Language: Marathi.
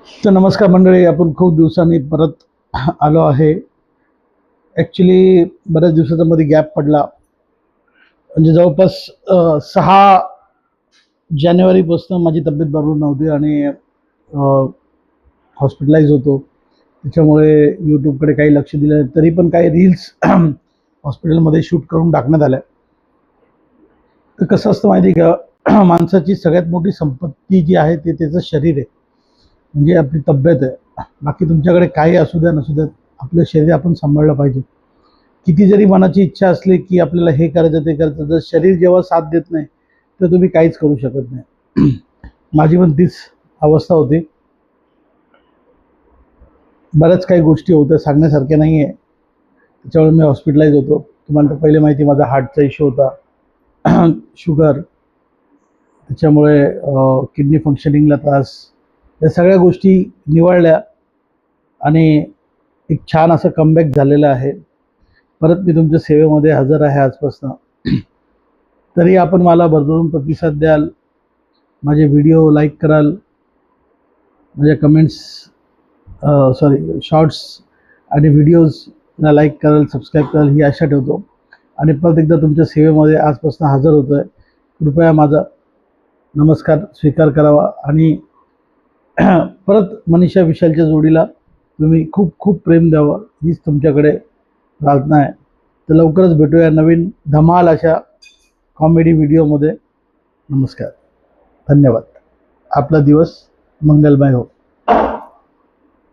तर नमस्कार मंडळी, आपण खूप दिवसांनी परत आलो आहे. ॲक्च्युली बऱ्याच दिवसाचा मध्ये गॅप पडला. म्हणजे जवळपास 6 जानेवारीपासून माझी तब्येत बरोबर नव्हती आणि हॉस्पिटलाइज होतो. त्याच्यामुळे यूट्यूबकडे काही लक्ष दिलं नाही. तरी पण काही रील्स हॉस्पिटलमध्ये शूट करून टाकण्यात आल्या. तर कसं असतं माहिती आहे का, माणसाची सगळ्यात मोठी संपत्ती जी आहे ते त्याचं शरीर आहे. म्हणजे आपली तब्येत आहे. बाकी तुमच्याकडे काही असू द्या नसू द्या, आपलं शरीर आपण सांभाळलं पाहिजे. किती जरी मनाची इच्छा असली की आपल्याला हे करायचं ते करायचं, जर शरीर जेव्हा साथ देत नाही तर तुम्ही काहीच करू शकत नाही. माझी पण तीच अवस्था होती. बऱ्याच काही गोष्टी होत्या, सांगण्यासारख्या नाही आहे. त्याच्यामुळे मी हॉस्पिटलाइज होतो. तुम्हाला तर पहिले माहिती माझा हार्टचा इश्यू होता. शुगर, त्याच्यामुळे किडनी फंक्शनिंगला त्रास, या सगळ्या गोष्टी निवळल्या आणि एक छान असं कमबॅक झालेलं आहे. परत मी तुमच्या सेवेमध्ये हजर आहे आजपासून. तरी आपण मला भरभरून प्रतिसाद द्याल, माझे व्हिडिओ लाईक कराल, माझ्या कमेंट्स सॉरी शॉर्ट्स आणि व्हिडिओजला लाईक कराल, सबस्क्राईब कराल ही आशा ठेवतो. आणि परत एकदा तुमच्या सेवेमध्ये आजपासून हजर होतो आहे. कृपया माझा नमस्कार स्वीकार करावा आणि परत मनीषा विशालच्या जोडीला तुम्ही खूप खूप प्रेम द्यावं हीच तुमच्याकडे प्रार्थना आहे. तर लवकरच भेटूया नवीन धमाल अशा कॉमेडी व्हिडिओमध्ये. नमस्कार, धन्यवाद. आपला दिवस मंगलमय हो.